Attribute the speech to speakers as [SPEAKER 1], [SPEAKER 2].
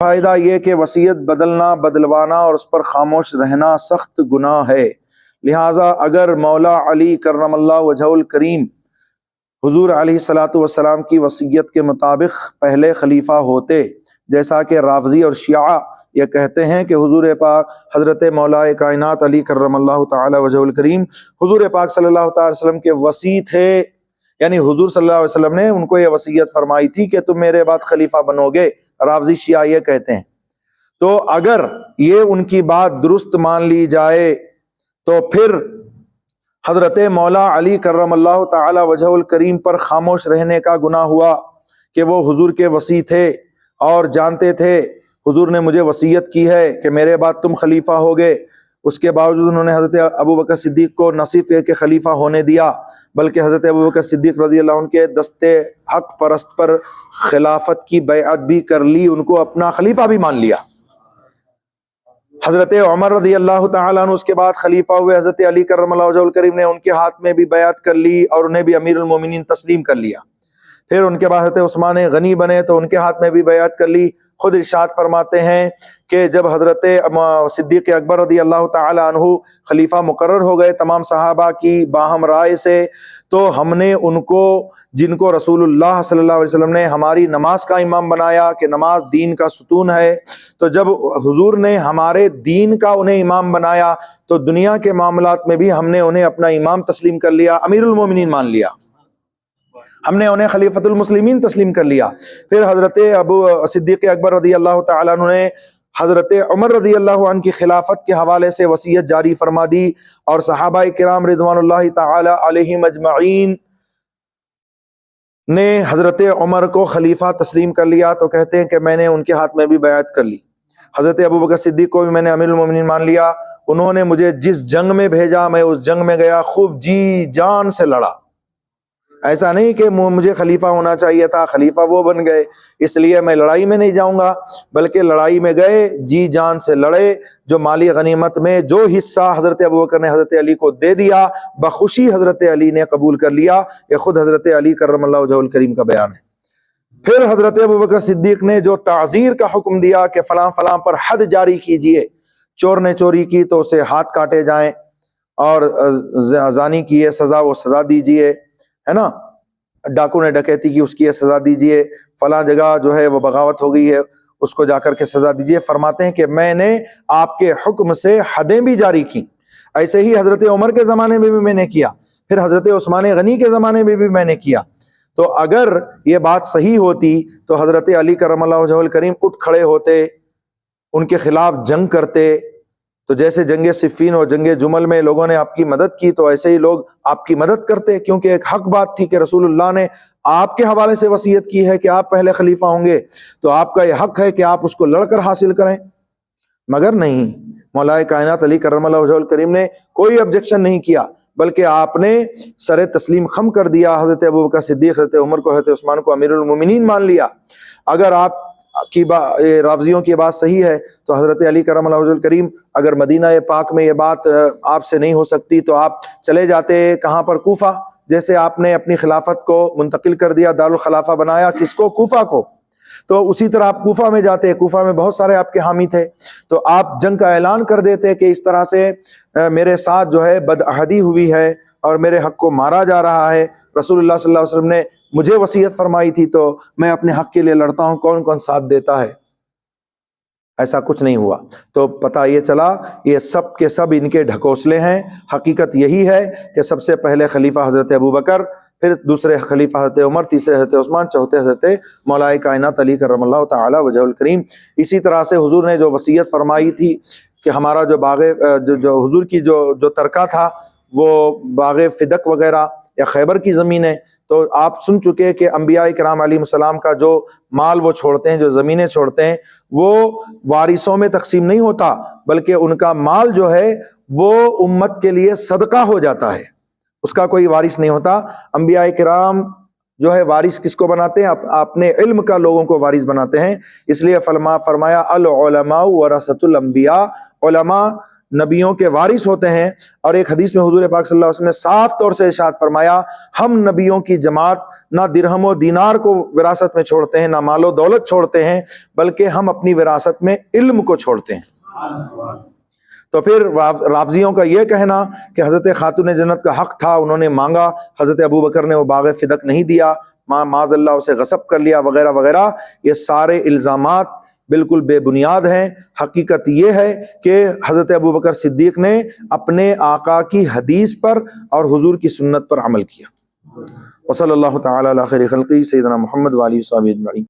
[SPEAKER 1] فائدہ یہ کہ وصیت بدلنا، بدلوانا اور اس پر خاموش رہنا سخت گناہ ہے، لہٰذا اگر مولا علی کرم اللہ وجہہ الکریم حضور علیہ الصلاۃ والسلام کی وصیت کے مطابق پہلے خلیفہ ہوتے، جیسا کہ رافضی اور شیعہ یہ کہتے ہیں کہ حضور پاک حضرت مولا کائنات علی کرم اللہ تعالی وجہہ الکریم حضور پاک صلی اللہ تعالی وسلم کے وصی تھے، یعنی حضور صلی اللہ علیہ وسلم نے ان کو یہ وصیت فرمائی تھی کہ تم میرے بعد خلیفہ بنو گے، رافضی شیعہ یہ کہتے ہیں۔ تو اگر یہ ان کی بات درست مان لی جائے تو پھر حضرت مولا علی کرم اللہ تعالی وجہہ الکریم پر خاموش رہنے کا گناہ ہوا کہ وہ حضور کے وصی تھے اور جانتے تھے حضور نے مجھے وصیت کی ہے کہ میرے بعد تم خلیفہ ہوگے، اس کے باوجود انہوں نے حضرت ابوبکر صدیق کو نہ صرف یہ کہ خلیفہ ہونے دیا بلکہ حضرت ابوبکر صدیق رضی اللہ عنہ کے دستے حق پرست پر خلافت کی بیعت بھی کر لی، ان کو اپنا خلیفہ بھی مان لیا۔ حضرت عمر رضی اللہ تعالیٰ عنہ اس کے بعد خلیفہ ہوئے، حضرت علی کرم اللہ وجہہ الکریم نے ان کے ہاتھ میں بھی بیعت کر لی اور انہیں بھی امیر المومنین تسلیم کر لیا۔ پھر ان کے بعد حضرت عثمان غنی بنے تو ان کے ہاتھ میں بھی بیعت کر لی۔ خود ارشاد فرماتے ہیں کہ جب حضرت صدیق اکبر رضی اللہ تعالی عنہ خلیفہ مقرر ہو گئے تمام صحابہ کی باہم رائے سے، تو ہم نے ان کو جن کو رسول اللہ صلی اللہ علیہ وسلم نے ہماری نماز کا امام بنایا کہ نماز دین کا ستون ہے، تو جب حضور نے ہمارے دین کا انہیں امام بنایا تو دنیا کے معاملات میں بھی ہم نے انہیں اپنا امام تسلیم کر لیا، امیر المومنین مان لیا، ہم نے انہیں خلیفۃ المسلمین تسلیم کر لیا۔ پھر حضرت ابو صدیق اکبر رضی اللہ تعالیٰ عنہ نے حضرت عمر رضی اللہ عنہ کی خلافت کے حوالے سے وصیت جاری فرما دی اور صحابہ کرام رضوان اللہ تعالی علیہم اجمعین نے حضرت عمر کو خلیفہ تسلیم کر لیا، تو کہتے ہیں کہ میں نے ان کے ہاتھ میں بھی بیعت کر لی۔ حضرت ابوبکر صدیق کو بھی میں نے امیر المومنین مان لیا، انہوں نے مجھے جس جنگ میں بھیجا میں اس جنگ میں گیا، خوب جی جان سے لڑا، ایسا نہیں کہ مجھے خلیفہ ہونا چاہیے تھا، خلیفہ وہ بن گئے اس لیے میں لڑائی میں نہیں جاؤں گا، بلکہ لڑائی میں گئے، جی جان سے لڑے، جو مالی غنیمت میں جو حصہ حضرت ابوبکر نے حضرت علی کو دے دیا بخوشی حضرت علی نے قبول کر لیا، یہ خود حضرت علی کرم اللہ وجہہ الکریم کا بیان ہے۔ پھر حضرت ابوبکر صدیق نے جو تعزیر کا حکم دیا کہ فلاں فلاں پر حد جاری کیجئے، چور نے چوری کی تو اسے ہاتھ کاٹے جائیں، اور زانی کی یہ سزا وہ سزا دیجئے، ہے نا، ڈاکو نے ڈکیتی کی اس کی یہ سزا دیجئے، فلاں جگہ جو ہے وہ بغاوت ہو گئی ہے اس کو جا کر کے سزا دیجئے۔ فرماتے ہیں کہ میں نے آپ کے حکم سے حدیں بھی جاری کی، ایسے ہی حضرت عمر کے زمانے میں بھی میں نے کیا، پھر حضرت عثمان غنی کے زمانے میں بھی میں نے کیا۔ تو اگر یہ بات صحیح ہوتی تو حضرت علی کرم اللہ وجہہ الکریم اٹھ کھڑے ہوتے، ان کے خلاف جنگ کرتے، تو جیسے جنگ صفین اور جنگ جمل میں لوگوں نے آپ کی مدد کی تو ایسے ہی لوگ آپ کی مدد کرتے، کیونکہ ایک حق بات تھی کہ رسول اللہ نے آپ کے حوالے سے وصیت کی ہے کہ آپ پہلے خلیفہ ہوں گے، تو آپ کا یہ حق ہے کہ آپ اس کو لڑ کر حاصل کریں۔ مگر نہیں، مولا کائنات علی کرم اللہ وجہہ الکریم نے کوئی آبجیکشن نہیں کیا، بلکہ آپ نے سر تسلیم خم کر دیا، حضرت ابوبکر صدیق، حضرت عمر کو، حضرت عثمان کو امیر المومنین مان لیا۔ اگر آپ کی رافضیوں کی بات صحیح ہے تو حضرت علی کرم اللہ وجہہ الکریم اگر مدینہ پاک میں یہ بات آپ سے نہیں ہو سکتی تو آپ چلے جاتے کہاں پر؟ کوفہ، جیسے آپ نے اپنی خلافت کو منتقل کر دیا، دارالخلافہ بنایا کس کو؟ کوفہ کو، تو اسی طرح آپ کوفہ میں جاتے، کوفہ میں بہت سارے آپ کے حامی تھے، تو آپ جنگ کا اعلان کر دیتے کہ اس طرح سے میرے ساتھ جو ہے بدعہدی ہوئی ہے اور میرے حق کو مارا جا رہا ہے، رسول اللہ صلی اللہ علیہ وسلم نے مجھے وصیت فرمائی تھی تو میں اپنے حق کے لیے لڑتا ہوں، کون کون ساتھ دیتا ہے؟ ایسا کچھ نہیں ہوا۔ تو پتہ یہ چلا یہ سب کے سب ان کے ڈھکوسلے ہیں، حقیقت یہی ہے کہ سب سے پہلے خلیفہ حضرت ابوبکر، پھر دوسرے خلیفہ حضرت عمر، تیسرے حضرت عثمان، چوتھے حضرت مولا کائنات علی کرم اللہ تعالی وجہہ الکریم۔ اسی طرح سے حضور نے جو وصیت فرمائی تھی کہ ہمارا جو باغ جو حضور کی جو ترکہ تھا وہ باغ فدق وغیرہ یا خیبر کی زمینیں، تو آپ سن چکے کہ انبیاء کرام علیہ السلام کا جو مال وہ چھوڑتے ہیں، جو زمینیں چھوڑتے ہیں، وہ وارثوں میں تقسیم نہیں ہوتا، بلکہ ان کا مال جو ہے وہ امت کے لیے صدقہ ہو جاتا ہے، اس کا کوئی وارث نہیں ہوتا۔ انبیاء کرام جو ہے وارث کس کو بناتے ہیں؟ اپنے علم کا لوگوں کو وارث بناتے ہیں، اس لیے فرمایا العلماء ورثۃ الانبیاء، علماء نبیوں کے وارث ہوتے ہیں۔ اور ایک حدیث میں حضور پاک صلی اللہ علیہ وسلم نے صاف طور سے ارشاد فرمایا، ہم نبیوں کی جماعت نہ درہم و دینار کو وراثت میں چھوڑتے ہیں، نہ مال و دولت چھوڑتے ہیں، بلکہ ہم اپنی وراثت میں علم کو چھوڑتے ہیں۔ تو پھر رافضیوں کا یہ کہنا کہ حضرت خاتون جنت کا حق تھا، انہوں نے مانگا، حضرت ابوبکر نے وہ باغ فدق نہیں دیا، معاذ اللہ اسے غصب کر لیا وغیرہ وغیرہ، یہ سارے الزامات بالکل بے بنیاد ہیں۔ حقیقت یہ ہے کہ حضرت ابوبکر صدیق نے اپنے آقا کی حدیث پر اور حضور کی سنت پر عمل کیا۔ وصلی اللہ تعالی علی خیر خلقہ سیدنا محمد و آلہ وصحبہ اجمعین۔